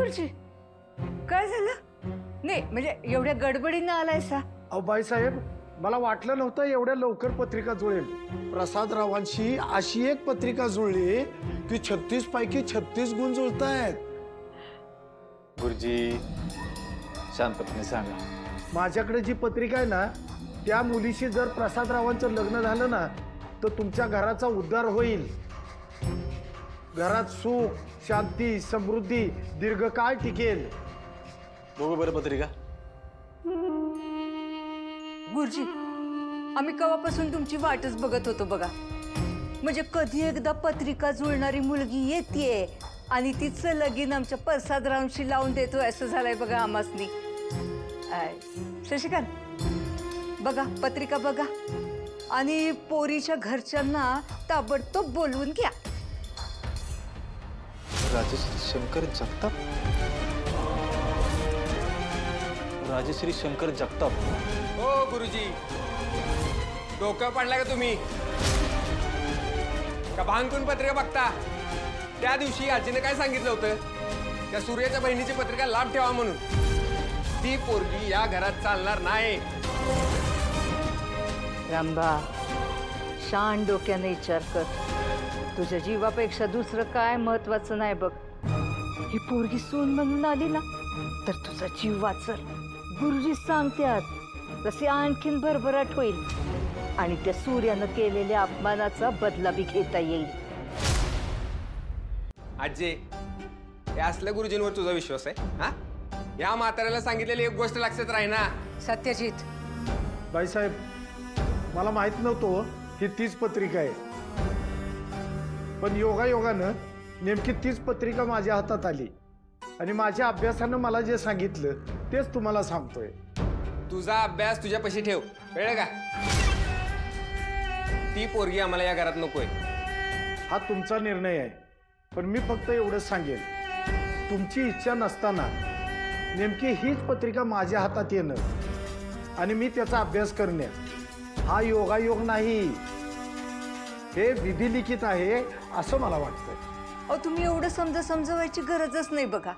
गुरुजी काय झालं? नाही म्हणजे एवढ्या गडबडीनं आलायसा? अहो बाईसाहेब, मला वाटलं नव्हतं एवढ्या लवकर पत्रिका जुळेल. प्रसादरावांशी अशी एक पत्रिका जुळली की 36 पैकी 36 गुण जुळतायत. गुरुजी शांतपणे सांगा. माझ्याकडे जी पत्रिका आहे ना, त्या मुलीशी जर प्रसादरावांचं लग्न झालं ना तर तुमच्या घराचा उद्धार होईल. घरात सुख, शांती, समृद्धी दीर्घकाळ टिकेल. बघू बरं पत्रिका. गुरुजी आम्ही केव्हापासून तुमची वाटच बघत होतो बघा. म्हणजे कधी एकदा पत्रिका जुळणारी मुलगी येतेय आणि तिचं लगीन आमच्या प्रसादरावांशी लावून देतोय असं झालंय बघा आमासनी. शशिकांत बघा पत्रिका बघा आणि पोरीच्या घरच्यांना ताबडतोब बोलवून घ्या. राजश्री शंकर जगताप. राजश्री शंकर जगताप. हो गुरुजी, डोकं पडला का तुम्ही? का भांगून पत्रिका बघता? त्या दिवशी आजीने काय सांगितलं होतं? त्या सूर्याच्या बहिणीची पत्रिका लांब ठेवा म्हणून. ती पोरगी या घरात चालणार नाही. रामबा शान डोक्याने विचार कर. तुझ्या जीवापेक्षा दुसरं काय महत्वाचं नाही बघ. ही पोरगी सून म्हणून आली ना तर तुझा जीव वाचल. गुरुजी सांगतात तसे आणखीन भरभराट होईल आणि त्या सूर्यानं केलेल्या अपमानाचा बदला बी घेता येईल. आजी, हे असल्या गुरुजींवर तुझा विश्वास आहे? हा, या म्हाताऱ्याला सांगितलेली एक गोष्ट लक्षात राही ना. सत्यजित बाईसाहेब, मला माहित नव्हतं ही तीच पत्रिका आहे. पण योगायोगानं नेमकी तीच पत्रिका माझ्या हातात आली आणि माझ्या अभ्यासानं मला जे सांगितलं तेच तुम्हाला सांगतोय. तुझा अभ्यास तुझ्यापाशी ठेव, कळलं का? ती पोरगी आम्हाला या घरात नकोय. हा तुमचा निर्णय आहे. पण मी फक्त एवढंच सांगेन, तुमची इच्छा नसताना नेमकी हीच पत्रिका माझ्या हातात येणं आणि मी त्याचा अभ्यास करणे हा योगायोग नाही, हे विधिलिखित आहे असं मला वाटतंय. अहो तुम्ही एवढं समजवायची गरजच नाही बघा.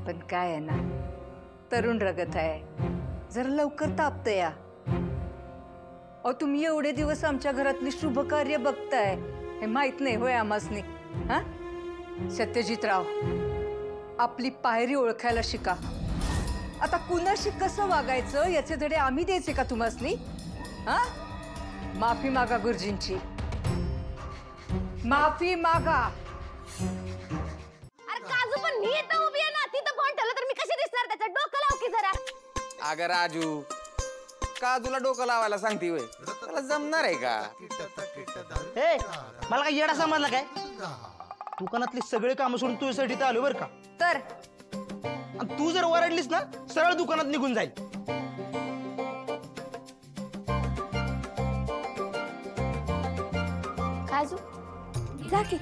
पण काय आहे ना, तरुण रगत आहे, जरा लवकर तापतं या. अहो तुम्ही एवढे दिवस आमच्या घरातली शुभ कार्य बघताय हे माहित नाही होय आमासनी? हा सत्यजितराव, आपली पायरी ओळखायला शिका. आता कुणाशी कसं वागायचं याचे धडे आम्ही द्यायचे का तुम्हासनी? हा, माफी मागा गुरुजींची, माफी मागा. अरे काजू, पण मी इथं उभी आहे ना, तिथं फोन ठेवला तर मी कशी दिसणार? त्याचं डोकं लाव की जरा. अगं राजू, काजूला डोकं लावायला सांगते वय, त्याला जमणार आहे का? ए, मला काय येडा समजला काय? दुकानातली सगळे कामं सोडून तुझ्यासाठी आलो बरं का. तर आणि तू जर ओरडलीस ना सरळ दुकानात निघून जाईल. काजू जा की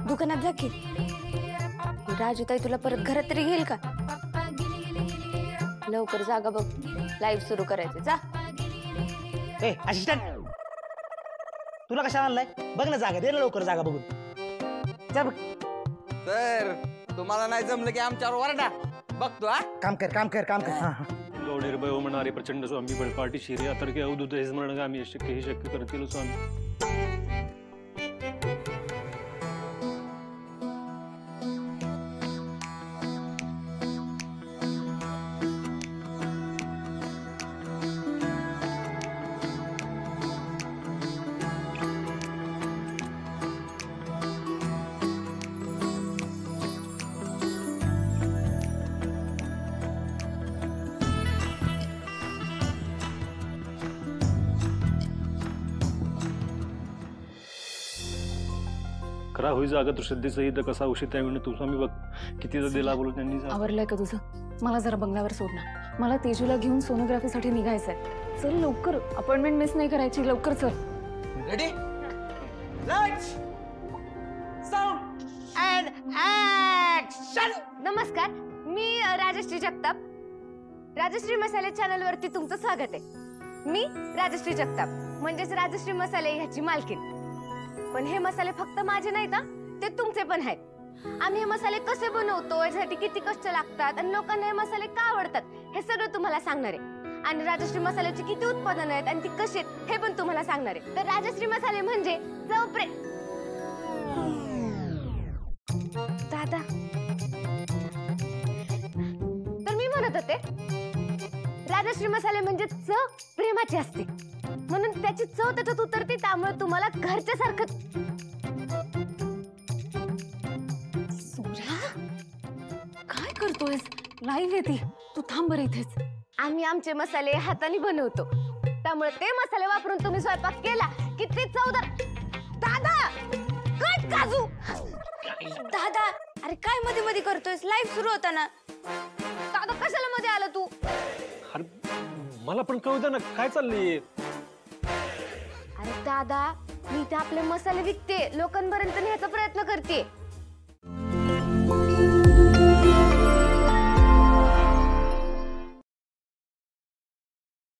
दुकानात जा की. राजू ताई तुला परत घरात तरी घेईल का? लवकर जागा बघ, लाईव्ह सुरू करायचे. जा. ए असिस्टंट, तुला कशा आणलाय? बघ ना जागा, दे ना लवकर जागा बघून. जा बघ. तर तुम्हाला नाही जमलं की आमच्यावर वरडा. बघतो हा. काम कर काम कर काम कर. हा हा. निर्भय म्हणणारे प्रचंड स्वामी बळपाटी शिरे अतर्के अवधूत हे स्मरण आम्ही शक्य हे शक्य करतील स्वामी. खरा होई जागा तर श्रद्धेसहित कसा उशित आहे म्हणून तुझा मी बघ किती दिला बोलून त्यांनी. आवरलंय का तुझं? मला जरा बंगल्यावर सोड ना. मला तेजूला घेऊन सोनोग्राफीसाठी निघायचंय. चल लवकर, अपॉइंटमेंट मिस नाही करायची. लवकर चल. Ready? Lights, sound and action. नमस्कार, मी राजश्री जगताप. राजश्री मसाले चॅनल वरती तुमचं स्वागत आहे. मी राजश्री जगताप म्हणजेच राजश्री मसाले ह्याची मालकीण. पण हे मसाले फक्त माझे नाहीत, ते तुमचे पण आहेत. आम्ही हे मसाले कसे बनवतो, यासाठी किती कष्ट लागतात आणि लोकांना हे मसाले का आवडतात हे सगळं तुम्हाला सांगणार आहे. आणि राजश्री मसाल्याची किती उत्पादनं आहेत आणि ती कशी आहेत हे पण तुम्हाला सांगणार आहे. तर राजश्री मसाले म्हणजे दादा, तर मी म्हणत होते राजश्री मसाले म्हणजे चव प्रेमाची असते, म्हणून त्याची चव त्याच्यात उतरते, त्यामुळे तुम्हाला घरच्या सारखं. सूर्या काय करतोयस? लाईव्ह येते, तू थांब बरं इथेच. आम्ही आमचे मसाले हाताने बनवतो, त्यामुळे ते मसाले वापरून तुम्ही स्वयंपाक केला की ते चवदार. दादा कट काजू. दादा अरे काय मध्ये मध्ये करतोयस? लाईव्ह सुरू होता ना. दादा कशाला मध्ये आला तू? अरे मला पण कळू दे ना काय चाललंय. अरे दादा मी ते आपले मसाले विकते, लोकांपर्यंत न्यायचा प्रयत्न करते.